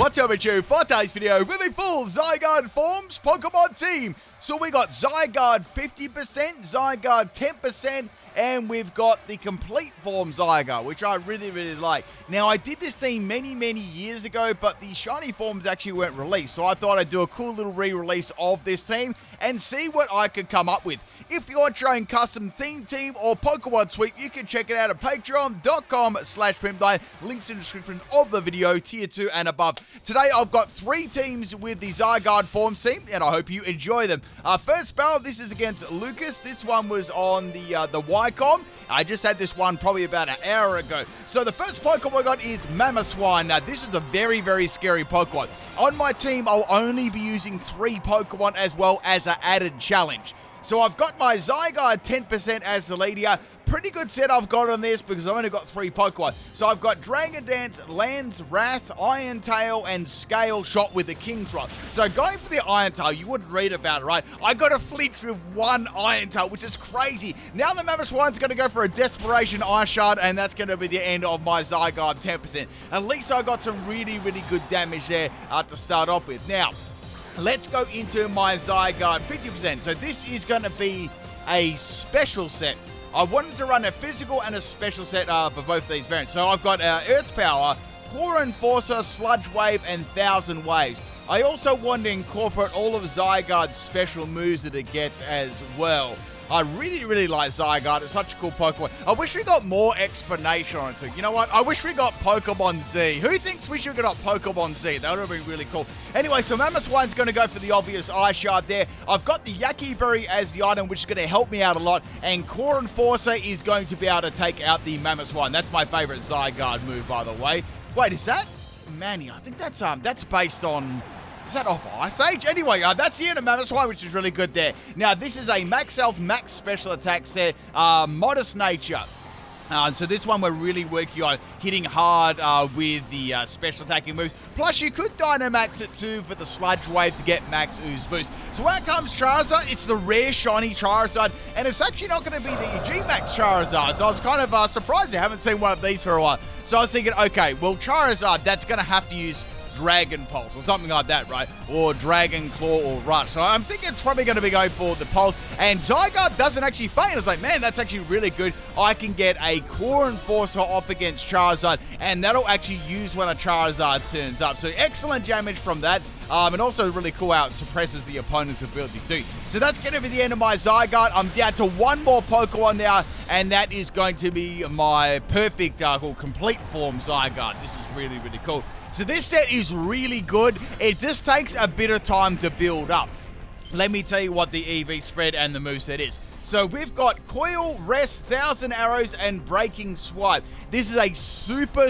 what's up with you? For today's video, with a full Zygarde Forms Pokemon team. So we got Zygarde 50%, Zygarde 10%, and we've got the complete form Zygarde, which I really like. Now, I did this team many years ago, but the shiny forms actually weren't released, so I thought I'd do a cool little re-release of this team and see what I could come up with. If you're trying custom theme team or Pokemon sweep, you can check it out at patreon.com/PIMPNITE. Links in the description of the video, tier 2 and above. Today, I've got 3 teams with the Zygarde form team, and I hope you enjoy them. First battle, this is against Lucas. This one was on the Wycom. I just had this one probably about an hour ago. So the first Pokemon I got is Mamoswine. Now, this is a very scary Pokemon. On my team, I'll only be using 3 Pokemon as well as an added challenge. So I've got my Zygarde 10% as the leader. Pretty good set I've got on this because I've only got 3 Pokemon. So I've got Dragon Dance, Land's Wrath, Iron Tail, and Scale Shot with the King's Rod. So going for the Iron Tail, you wouldn't read about it, right? I got a flinch with 1 Iron Tail, which is crazy. Now the Mamoswine's going to go for a Desperation Ice Shard, and that's going to be the end of my Zygarde 10%. At least I got some really good damage there to start off with. Now, let's go into my Zygarde 50%. So this is going to be a special set. I wanted to run a physical and a special set for both of these variants. So I've got Earth Power, Core Enforcer, Sludge Wave, and 1000 Waves. I also want to incorporate all of Zygarde's special moves that it gets as well. I really like Zygarde. It's such a cool Pokemon. I wish we got more explanation on it too. You know what? I wish we got Pokemon Z. Who thinks we should get Pokemon Z? That would have been really cool. Anyway, so Mamoswine's going to go for the obvious Ice Shard there. I've got the Yucky Berry as the item, which is going to help me out a lot. And Core Enforcer is going to be able to take out the Mamoswine. That's my favorite Zygarde move, by the way. Wait, is that Manny? I think that's based on... Is that off Ice Age? Anyway, that's the end of Mamoswine, which is really good there. Now, this is a max health, max special attack set, modest nature. So this one we're really working on hitting hard with the special attacking moves. Plus, you could Dynamax it too for the Sludge Wave to get max ooze boost. So when it comes Charizard, it's the rare shiny Charizard, and it's actually not going to be the G-Max Charizard. So I was kind of surprised I haven't seen one of these for a while. So I was thinking, okay, well, Charizard, that's going to have to use Dragon Pulse or something like that, right? Or Dragon Claw or Rush. So I'm thinking it's probably going to be going for the Pulse. And Zygarde doesn't actually faint. I was like, man, that's actually really good. I can get a Core Enforcer off against Charizard, and that'll actually use when a Charizard turns up. So excellent damage from that. And also really cool how it suppresses the opponent's ability too. So that's going to be the end of my Zygarde. I'm down to 1 more Pokemon now, and that is going to be my perfect complete form Zygarde. This is really cool. So this set is really good. It just takes a bit of time to build up. Let me tell you what the EV spread and the moveset is. So we've got Coil, Rest, 1000 Arrows, and Breaking Swipe. This is a super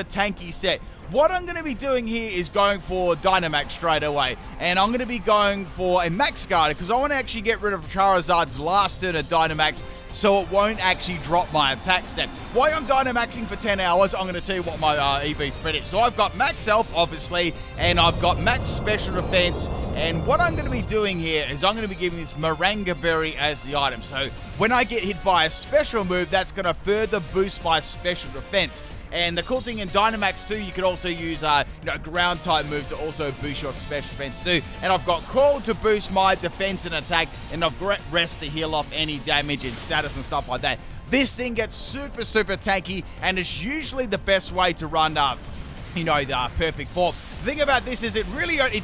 tanky set. What I'm going to be doing here is going for Dynamax straight away. And I'm going to be going for a Max Guard because I want to actually get rid of Charizard's last turn of Dynamax so it won't actually drop my attack step. While I'm Dynamaxing for 10 hours, I'm going to tell you what my EV spread is. So I've got Max Health, obviously, and I've got Max Special Defense. And what I'm going to be doing here is I'm going to be giving this Moringa Berry as the item. So when I get hit by a special move, that's going to further boost my special defense. And the cool thing in Dynamax too, you can also use ground type move to also boost your special defense too. And I've got Call to boost my defense and attack, and I've got Rest to heal off any damage and status and stuff like that. This thing gets super tanky, and it's usually the best way to run the perfect form. The thing about this is it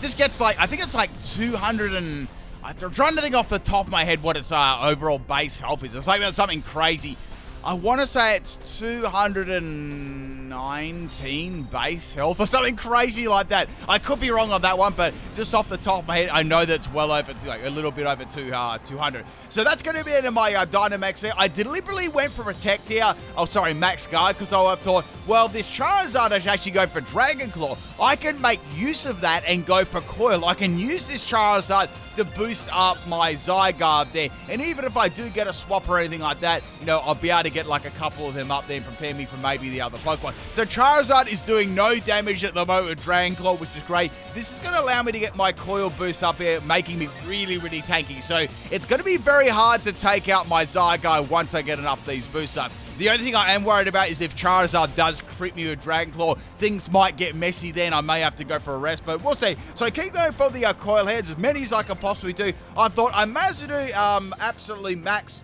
just gets like, I think it's like 200 and... I'm trying to think off the top of my head what its overall base health is. It's like that's something crazy. I want to say it's 219 base health or something crazy like that. I could be wrong on that one, but just off the top of my head, I know that's well over, like a little bit over 200. So that's going to be into my Dynamax there. I deliberately went for Protect here. Oh, sorry, Max Guard, because I thought, well, this Charizard I should actually go for Dragon Claw. I can make use of that and go for Coil. I can use this Charizard to boost up my Zygarde there. And even if I do get a swap or anything like that, I'll be able to get like a couple of them up there and prepare me for maybe the other Pokemon. So Charizard is doing no damage at the moment with Dragon Claw, which is great. This is going to allow me to get my Coil boost up here, making me really tanky. So it's going to be very hard to take out my Zygarde once I get enough of these boosts up. The only thing I am worried about is if Charizard does crit me with Dragon Claw, things might get messy then. I may have to go for a rest, but we'll see. So keep going for the coil heads, as many as I can possibly do. I thought I may as well do absolutely max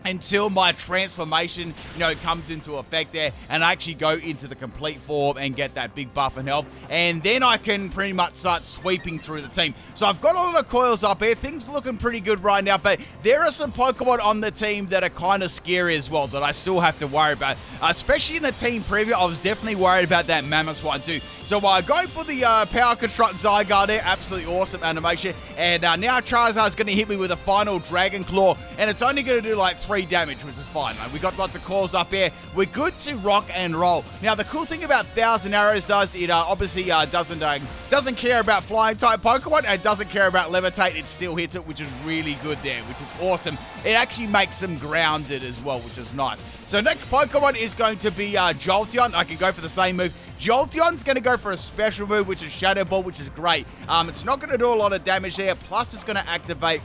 until my transformation, comes into effect there, and I actually go into the complete form and get that big buff and health, and then I can pretty much start sweeping through the team. So I've got a lot of coils up here. Things are looking pretty good right now, but there are some Pokemon on the team that are kind of scary as well that I still have to worry about, especially in the team preview. I was definitely worried about that Mammoth one too. So going for the Power Construct Zygarde there, absolutely awesome animation, and now Charizard's going to hit me with a final Dragon Claw, and it's only going to do like 3 damage, which is fine, man. We got lots of calls up here. We're good to rock and roll. Now, the cool thing about Thousand Arrows does, it obviously doesn't care about flying type Pokemon, and doesn't care about levitate. It still hits it, which is really good there, which is awesome. It actually makes them grounded as well, which is nice. So next Pokemon is going to be Jolteon. I can go for the same move. Jolteon's going to go for a special move, which is Shadow Ball, which is great. It's not going to do a lot of damage there, plus it's going to activate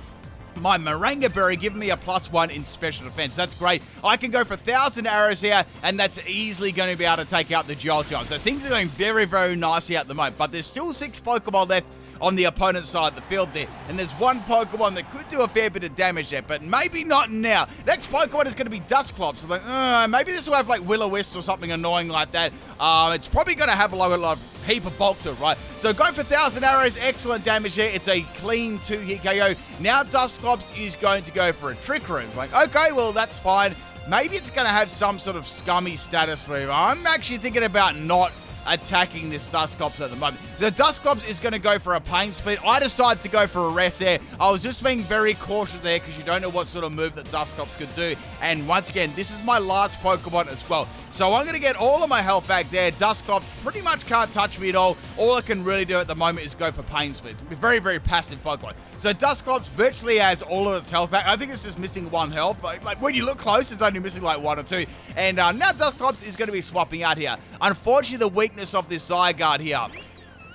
my Moringa Berry, giving me a +1 in special defense. That's great. I can go for 1,000 arrows here, and that's easily going to be able to take out the Jolteon. So things are going very, very nicely at the moment, but there's still 6 Pokemon left on the opponent's side of the field there. And there's one Pokemon that could do a fair bit of damage there, but maybe not now. Next Pokemon is going to be Dusclops. So maybe this will have like Will-O-Wisp or something annoying like that. It's probably going to have a heap of bulk to it, right? So go for 1,000 arrows. Excellent damage there. It's a clean 2-hit KO. Now Dusclops is going to go for a Trick Room. It's like, okay, well, that's fine. Maybe it's going to have some sort of scummy status for him. I'm actually thinking about not attacking this Dusclops at the moment. The Dusclops is going to go for a Pain Split. I decided to go for a rest there. I was just being very cautious there because you don't know what sort of move that Dusclops could do. And once again, this is my last Pokemon as well. So I'm going to get all of my health back there. Dusclops pretty much can't touch me at all. All it can really do at the moment is go for Pain Split. It's a very, very passive Pokemon. So Dusclops virtually has all of its health back. I think it's just missing 1 health. Like when you look close, it's only missing like 1 or 2. And now Dusclops is going to be swapping out here. Unfortunately, the weakness of this Zygarde here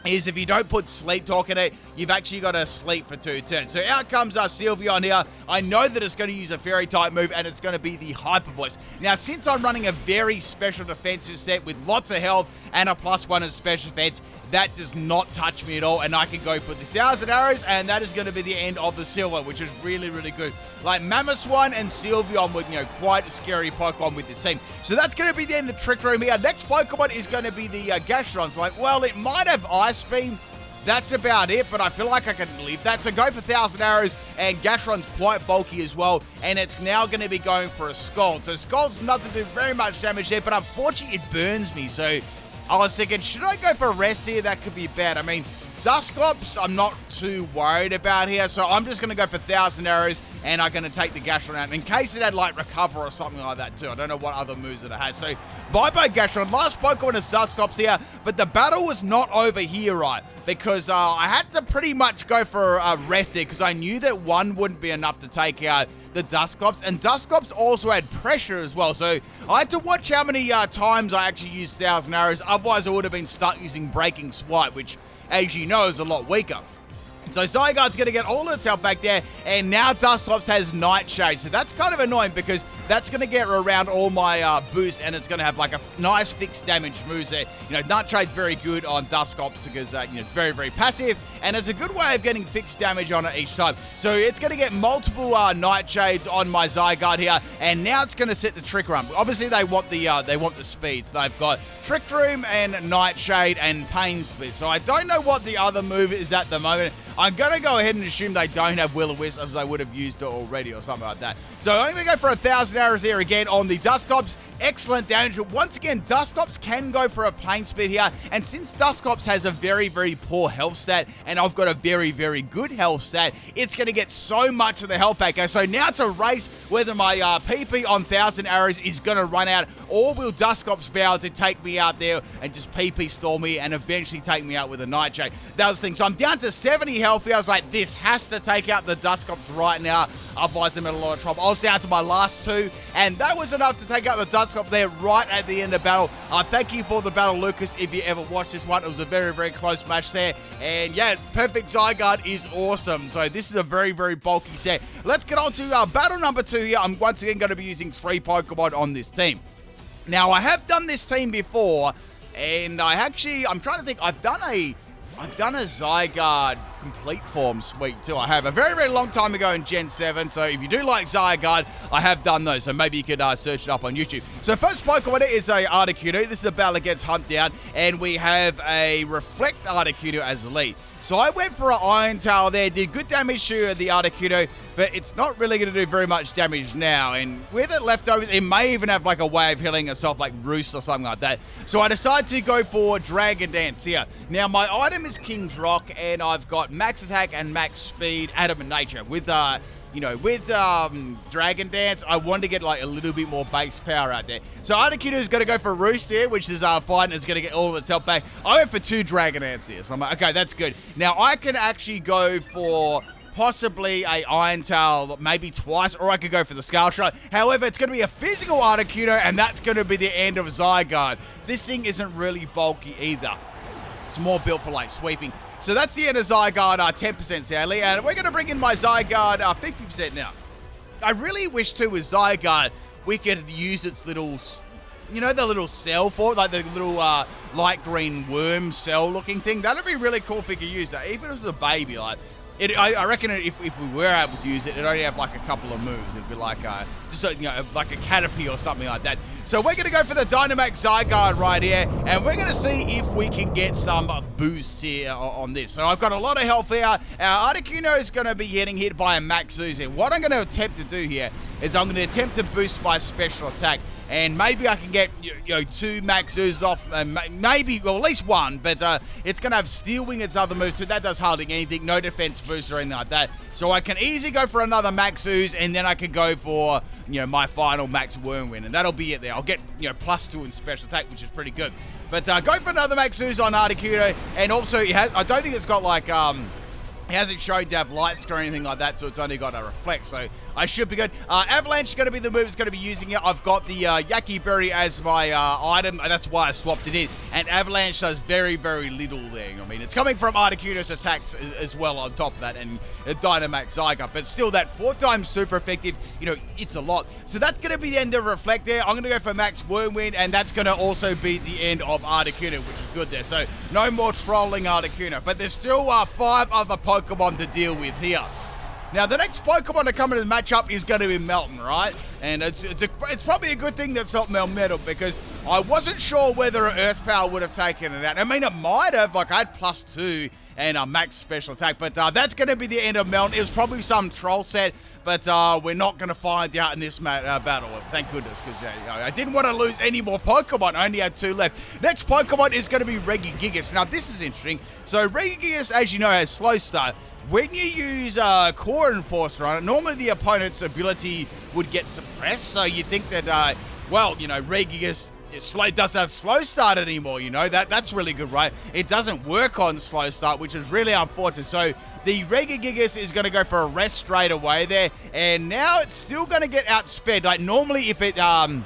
is if you don't put Sleep Talk in it, you've actually got to sleep for 2 turns. So out comes Sylveon here. I know that it's going to use a Fairy type move, and it's going to be the Hyper Voice. Now, since I'm running a very special defensive set with lots of health and a +1 in special defense, that does not touch me at all, and I can go for the 1,000 arrows, and that is going to be the end of the Silver, which is really, really good. Like Mamoswine and Sylveon with, quite a scary Pokemon with this team. So that's going to be the end of the Trick Room here. Next Pokemon is going to be the Gastrodon. So like, well, it might have Ice Beam. That's about it, but I feel like I can leave that. So go for 1,000 arrows, and Gastrodon's quite bulky as well, and it's now going to be going for a Scald. So Scald's not to do very much damage there, but unfortunately it burns me. So I was thinking, should I go for a rest here? That could be bad. I mean, Dusclops, I'm not too worried about here, so I'm just going to go for 1,000 arrows, and I'm going to take the Gastrodon out, in case it had, like, Recover or something like that, too. I don't know what other moves that it has. So, bye-bye, Gastrodon. Last Pokemon is Dusclops here, but the battle was not over here, right? Because I had to pretty much go for a rest here, because I knew that 1 wouldn't be enough to take out the Dusclops, and Dusclops also had pressure as well, so I had to watch how many times I actually used 1,000 arrows. Otherwise, I would have been stuck using Breaking Swipe, which, as you know, is a lot weaker. So Zygarde's going to get all of its health back there, and now Dusclops has Nightshade. So that's kind of annoying because that's going to get around all my boosts, and it's going to have like a nice fixed damage moveset. Nightshade's very good on Dusclops because it's very, very passive, and it's a good way of getting fixed damage on it each time. So it's going to get multiple Nightshades on my Zygarde here, and now it's going to set the Trick Room. Obviously, they want the speeds. They've got Trick Room and Nightshade and Pain Split. So I don't know what the other move is at the moment. I'm going to go ahead and assume they don't have Will-O-Wisp, as they would have used it already or something like that. So I'm going to go for 1,000 arrows here again on the Dusclops. Excellent damage. Once again, Dusclops can go for a Pain Split here. And since Dusclops has a very, very poor health stat, and I've got a very, very good health stat, it's going to get so much of the health back. So now it's a race whether my PP on 1,000 arrows is going to run out, or will Dusclops be able to take me out there and just PP stall me and eventually take me out with a Nightshade. That was the thing. So I'm down to 70 health. I was like, this has to take out the Dusclops right now. Otherwise, I'm in a lot of trouble. I was down to my last 2, and that was enough to take out the Dusclops there right at the end of battle. Thank you for the battle, Lucas, if you ever watched this one. It was a very, very close match there. And yeah, Perfect Zygarde is awesome. So this is a very, very bulky set. Let's get on to battle number 2 here. I'm once again going to be using 3 Pokemon on this team. Now, I have done this team before, and I'm trying to think, I've done a Zygarde complete form suite too. I have a very, very long time ago in Gen 7, so if you do like Zygarde, I have done those, so maybe you could search it up on YouTube. So first Pokemon is a Articuno. This is a battle against Hunt Down, and we have a Reflect Articuno as the lead. So I went for an Iron Tail there, did good damage to the Articuno, but it's not really going to do very much damage now. And with it leftovers, it may even have like a way of healing itself, like Roost or something like that. So I decided to go for Dragon Dance here. Now my item is King's Rock, and I've got max attack and max speed, Adamant Nature. With Dragon Dance, I wanted to get like a little bit more base power out there. So Articuno is going to go for Roost here, which is fine, and is going to get all of its health back. I went for 2 Dragon Dance here, so I'm like, okay, that's good. Now I can actually go for possibly a Iron Tail maybe twice, or I could go for the Scale Shot. However, it's going to be a physical Articuno, and that's going to be the end of Zygarde. This thing isn't really bulky either. It's more built for like sweeping. So that's the end of Zygarde, 10% sadly, and we're going to bring in my Zygarde 50% now. I really wish too with Zygarde we could use its little, the little cell for it, like the little light green worm cell looking thing. That'd be really cool if we could use that, even as a baby. Like, I reckon if we were able to use it, it'd only have like a couple of moves. It'd be like just like a Caterpie or something like that. So we're going to go for the Dynamax Zygarde right here, and we're going to see if we can get some boosts here on this. So I've got a lot of health here. Our Articuno is going to be getting hit by a Max Ooze here. What I'm going to attempt to do here is I'm going to attempt to boost my special attack. And maybe I can get 2 Max Oozes off, maybe, well, at least 1, but it's going to have Steel Wing, its other move too. That does hardly anything, no defense boost or anything like that. So I can easily go for another Max Ooze, and then I can go for, my final Max Whirlwind, and that'll be it there. I'll get, +2 in special attack, which is pretty good. But go for another Max Ooze on Articuno, and also, I don't think it's got like, it hasn't shown to have light screen or anything like that, so it's only got a reflect, so I should be good. Avalanche is going to be the move that's going to be using it. I've got the Yaki Berry as my item, and that's why I swapped it in. And Avalanche does very, very little there. I mean, it's coming from Articuno's attacks as well on top of that, and Dynamax Zygarde, but still that 4 times super effective, it's a lot. So that's going to be the end of Reflect there. I'm going to go for Max Whirlwind, and that's going to also be the end of Articuno, which is good there. So no more trolling Articuno, but there's still 5 other Pokemon to deal with here. Now, the next Pokemon to come into the matchup is going to be Melton, right? And it's probably a good thing that's not Melmetal, because I wasn't sure whether Earth Power would have taken it out. I mean, it might have. Like, I had +2 and a max special attack, but that's going to be the end of Melton. It was probably some troll set, but we're not going to find out in this battle. Thank goodness, because I didn't want to lose any more Pokemon. I only had 2 left. Next Pokemon is going to be Regigigas. Now, this is interesting. So, Regigigas, as you know, has Slow Start. When you use Core Enforcer on it, normally the opponent's ability would get suppressed, so you think that, Regigigas doesn't have Slow Start anymore, That's really good, right? It doesn't work on Slow Start, which is really unfortunate. So the Regigigas is going to go for a rest straight away there, and now it's still going to get outsped. Like, normally if it, I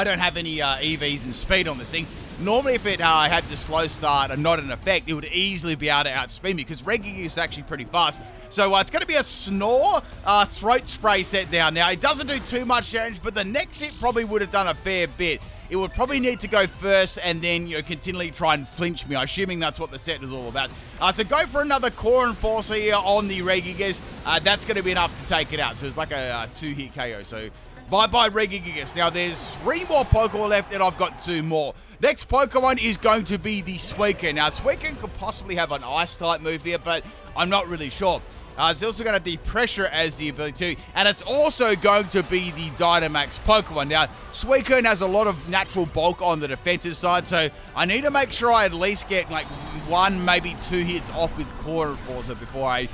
don't have any EVs and speed on this thing. Normally, if it had the Slow Start and not an effect, it would easily be able to outspeed me, because Regigigas is actually pretty fast. So it's going to be a Snore Throat Spray set down. Now, it doesn't do too much damage, but the next hit probably would have done a fair bit. It would probably need to go first and then continually try and flinch me, assuming that's what the set is all about. So go for another Core Enforcer here on the Regigigas. That's going to be enough to take it out. So it's like a 2-hit KO. So bye-bye Regigigas. Now, there's 3 more Pokemon left, and I've got 2 more. Next Pokemon is going to be the Suicune. Now, Suicune could possibly have an Ice-type move here, but I'm not really sure. It's also going to have Depressure as the ability too, and it's also going to be the Dynamax Pokemon. Now, Suicune has a lot of natural bulk on the defensive side, so I need to make sure I at least get like 1, maybe 2 hits off with Core Enforcer before I,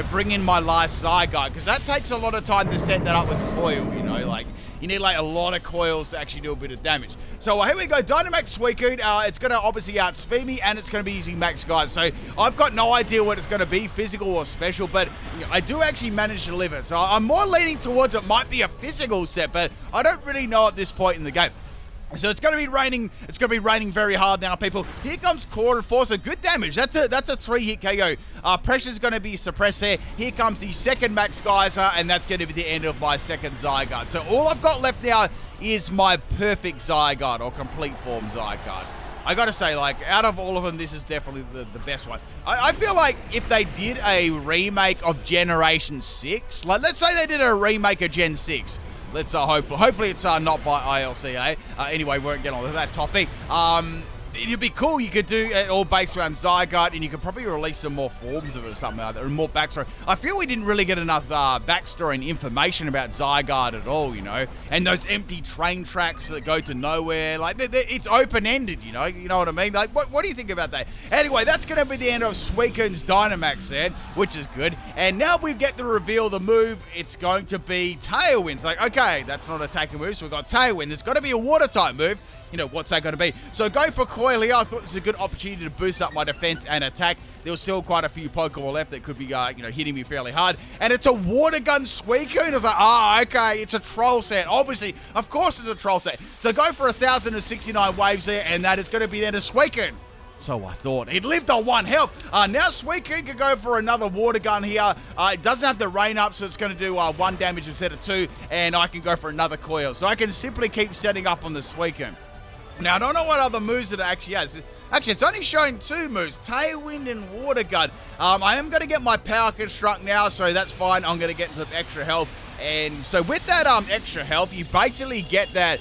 bring in my last Zygarde, because that takes a lot of time to set that up with Coil, like you need like a lot of coils to actually do a bit of damage. So here we go, Dynamax Suicune. It's going to obviously outspeed me, and it's going to be using Max Guys. So I've got no idea what it's going to be, physical or special, but I do actually manage to live it. So I'm more leaning towards it might be a physical set, but I don't really know at this point in the game. So it's going to be raining. It's going to be raining very hard now, people. Here comes Core Enforcer. Good damage. That's a 3-hit KO. Pressure's going to be suppressed there. Here comes the second Max Geyser, and that's going to be the end of my second Zygarde. So all I've got left now is my perfect Zygarde or complete form Zygarde. I gotta say, like, out of all of them, this is definitely the best one. I feel like if they did a remake of Generation 6, like, let's say they did a remake of Gen 6. Let's hopefully it's not by ILCA. Anyway, we won't get on to that topic. It'd be cool. You could do it all based around Zygarde, and you could probably release some more forms of it or something like that, or more backstory. I feel we didn't really get enough backstory and information about Zygarde at all, you know, and those empty train tracks that go to nowhere. Like, it's open-ended, you know what I mean? Like, what do you think about that? Anyway, that's going to be the end of Suicune's Dynamax there, which is good. And now we get to reveal the move. It's going to be Tailwind. It's like, okay, that's not attacking move, so we've got Tailwind. There's got to be a Water-type move. You know, what's that going to be? So go for Coil here. I thought this was a good opportunity to boost up my defense and attack. There's still quite a few Pokemon left that could be, hitting me fairly hard. And it's a Water Gun Suicune. I was like, okay, it's a Troll set. Obviously, of course it's a Troll set. So go for 1,069 waves there, and that is going to be then a Suicune. So I thought. It lived on 1 health. Now Suicune can go for another Water Gun here. It doesn't have the rain up, so it's going to do 1 damage instead of 2, and I can go for another Coil. So I can simply keep setting up on the Suicune. Now, I don't know what other moves it actually has. Actually, it's only showing 2 moves, Tailwind and Water Gun. I am going to get my Power Construct now, so that's fine. I'm going to get some extra health. And so with that extra health, you basically get that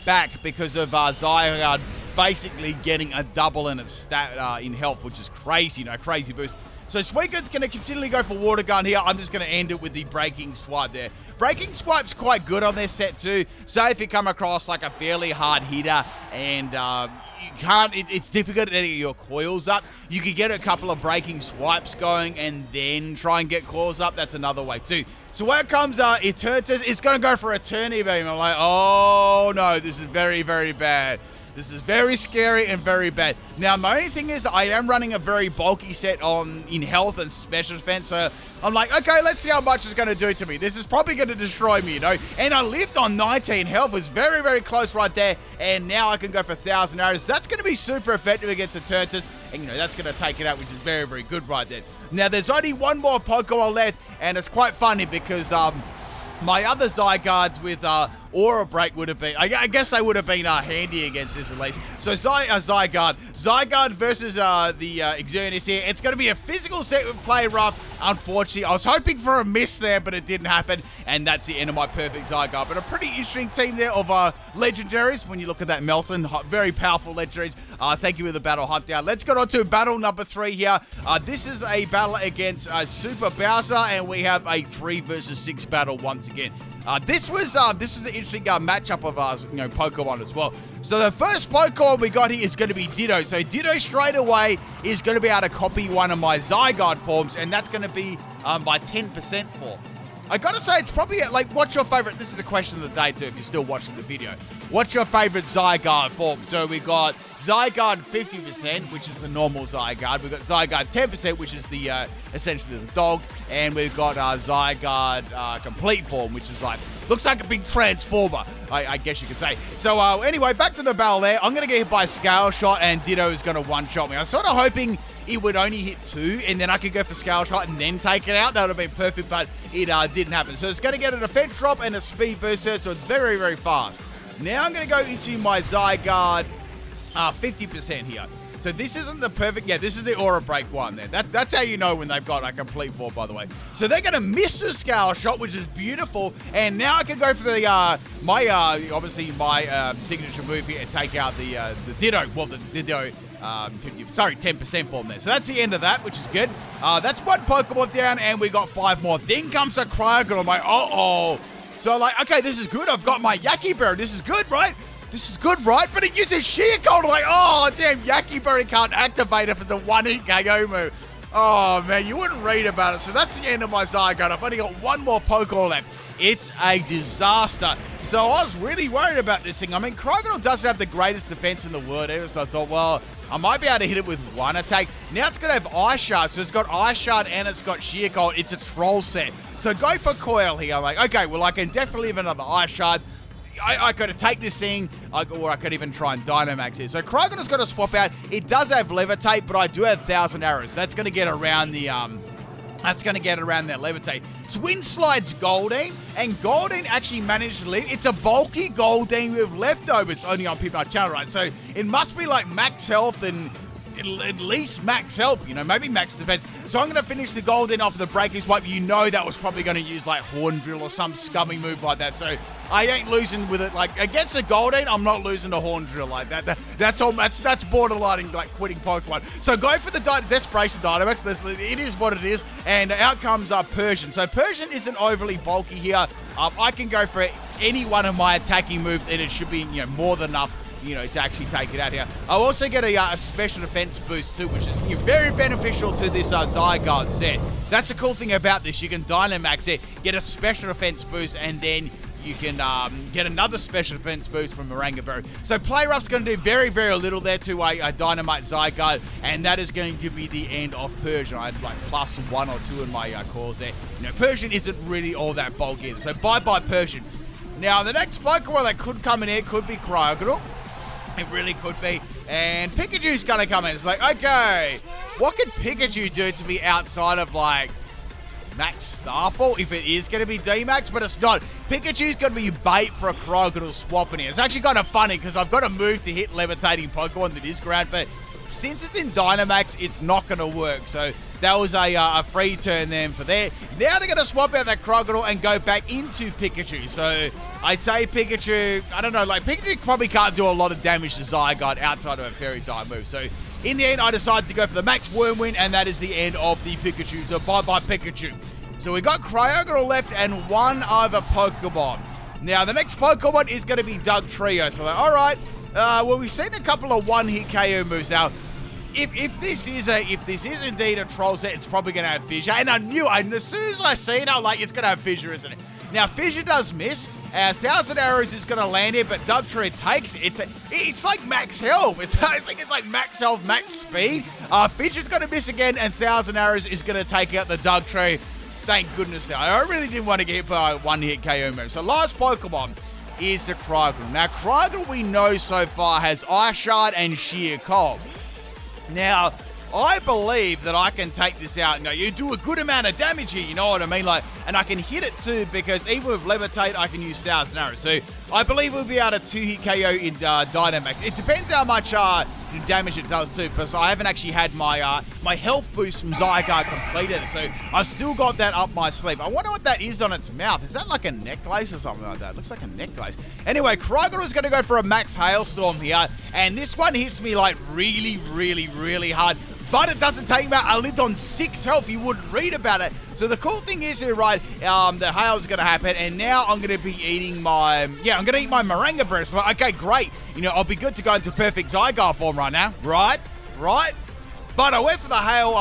back because of Zygarde basically getting a double in its stat in health, which is crazy, crazy boost. So Suicune's going to continually go for Water Gun here. I'm just going to end it with the Breaking Swipe there. Breaking Swipe's quite good on this set too. Say if you come across like a fairly hard hitter and you can't, it's difficult to get your coils up. You could get a couple of Breaking Swipes going and then try and get coils up. That's another way too. So when it comes Eternatus, it's going to go for Eternity Beam. I'm like, oh no, this is very, very bad. This is very scary and very bad. Now, my only thing is I am running a very bulky set in health and special defense. So I'm like, okay, let's see how much it's going to do to me. This is probably going to destroy me, And I lived on 19 health. It was very, very close right there. And now I can go for 1,000 arrows. That's going to be super effective against Eternatus. And, that's going to take it out, which is very, very good right there. Now, there's only one more Pokemon left. And it's quite funny because my other Zygardes with Aura Break would have been, I guess they would have been handy against this at least. So Zygarde versus the Xerneas here. It's going to be a physical set with Play Rough. Unfortunately, I was hoping for a miss there, but it didn't happen. And that's the end of my perfect Zygarde. But a pretty interesting team there of legendaries. When you look at that Melton, very powerful legendaries. Thank you for the battle hunt down. Let's get on to battle number 3 here. This is a battle against Super Bowser, and we have a 3 versus 6 battle once again. This was an interesting matchup of Pokemon as well. So the first Pokemon we got here is going to be Ditto. So Ditto straight away is going to be able to copy one of my Zygarde forms, and that's going to be my 10% form. I gotta say, it's probably what's your favorite? This is a question of the day too, if you're still watching the video. What's your favorite Zygarde form? So we got Zygarde 50%, which is the normal Zygarde. We've got Zygarde 10%, which is the essentially the dog, and we've got Zygarde complete form, which is looks like a big transformer, I guess you could say. So anyway, back to the battle there. I'm gonna get hit by a Scale Shot, and Ditto is gonna one-shot me. I was sort of hoping it would only hit 2, and then I could go for Scale Shot and then take it out. That would have been perfect, but it didn't happen. So it's going to get a defense drop and a speed booster, so it's very, very fast. Now I'm going to go into my Zygarde 50% here. So this isn't the perfect, this is the Aura Break one there. That's how you know when they've got a complete form, by the way. So they're going to miss the Scale Shot, which is beautiful. And now I can go for the, obviously my signature move here and take out the Ditto. Well, the Ditto, 10% form there. So that's the end of that, which is good. That's one Pokemon down, and we got 5 more. Then comes a Cryogon. I'm like, uh-oh. So I'm like, okay, this is good. I've got my Yaki Berry. This is good, right? This is good, right? But it uses Sheer Cold. I'm like, oh, damn, Yaki Berry can't activate it for the 1-hit KO move. Oh, man, you wouldn't read about it. So that's the end of my Zygarde. I've only got one more Pokemon left. It's a disaster. So I was really worried about this thing. I mean, Cryogonal doesn't have the greatest defense in the world either, so I thought, well, I might be able to hit it with one attack. Now it's going to have Ice Shard. So it's got Ice Shard and it's got Sheer Cold. It's a troll set. So go for Coil here. I'm like, okay, well, I can definitely have another Ice Shard. I could take this thing, or I could even try and Dynamax here. So Cryogonal's got to swap out. It does have Levitate, but I do have 1,000 arrows. So that's going to get around the That's going to get around that levitate. Twin Slide's Goldeen, and Goldeen actually managed to live. It's a bulky Goldeen with leftovers only on PIMPNITE channel, right? So it must be like max health and at least max health, you know, maybe max defense. So I'm going to finish the Goldeen off of the Breaking Swipe. You know that was probably going to use like Horn Drill or some scummy move like that. So I ain't losing with it. Like against a Goldeen, I'm not losing to Horn Drill like that. That's borderline like quitting Pokemon. So go for the Desperation Dynamax. It is what it is. And out comes Persian. So Persian isn't overly bulky here. I can go for any one of my attacking moves and it should be, you know, more than enough, you know, to actually take it out here. I'll also get a special defense boost too, which is very beneficial to this Zygarde set. That's the cool thing about this. You can Dynamax it, get a special defense boost, and then you can get another special defense boost from Morangaberry. So Play Rough's going to do very little there to a Dynamite Zygarde, and that is going to be the end of Persian. I had like +1 or 2 in my calls there. You know, Persian isn't really all that bulky either, so bye-bye Persian. Now, the next Pokemon that could come in here could be Cryogonal. It really could be. And Pikachu's going to come in. It's like, okay, what can Pikachu do to be outside of, like, Max Starfall if it is going to be D-Max? But it's not. Pikachu's going to be bait for a Cryogonal swap in here. It's actually kind of funny because I've got a move to hit Levitating Pokemon that is ground, but since it's in Dynamax, it's not going to work. So that was a free turn then for there. Now they're going to swap out that Cryogonal and go back into Pikachu. So I'd say Pikachu, I don't know, like Pikachu probably can't do a lot of damage to Zygarde outside of a Fairy type move. So in the end, I decided to go for the Max Wormwind, and that is the end of the Pikachu. So bye-bye Pikachu. So we got Cryogonal left and one other Pokemon. Now the next Pokemon is going to be Dugtrio. So like, all right, well, we've seen a couple of one-hit KO moves now. If this is indeed a troll set, it's probably going to have Fissure. And I knew, as soon as I see it, I'm like, it's going to have Fissure, isn't it? Now, Fissure does miss. 1,000 Arrows is going to land it, but Dugtrio takes it. It's like max health. I think it's like max health, max speed. Fissure's going to miss again, and 1,000 Arrows is going to take out the Dugtrio. Thank goodness. I really didn't want to get hit by a one-hit KO move. So last Pokemon is the Cryogonal. Now, Cryogonal we know so far has Ice Shard and Sheer Cold. Now, I believe that I can take this out and go, you do a good amount of damage here, you know what I mean? Like, and I can hit it too, because even with Levitate, I can use 1,000 Arrows. So I believe we'll be able to 2-hit KO in Dynamax. It depends how much damage it does too, because I haven't actually had my my health boost from Zygarde completed, so I've still got that up my sleeve. I wonder what that is on its mouth. Is that like a necklace or something like that? It looks like a necklace. Anyway, Cryogonal is going to go for a Max Hailstorm here, and this one hits me like really hard. But it doesn't take him out. I lived on 6 health. You wouldn't read about it. So the cool thing is here, right, the hail is going to happen. And now I'm going to be eating my, I'm going to eat my Moringa Berry. So, okay, great. You know, I'll be good to go into perfect Zygarde form right now. Right. But I went for the hail,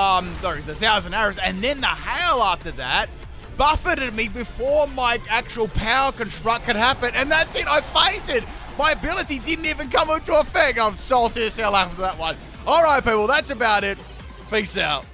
sorry, the 1,000 Arrows. And then the hail after that buffeted me before my actual power construct could happen. And that's it. I fainted. My ability didn't even come into effect. I'm salty as hell after that one. All right, people, that's about it. Peace out.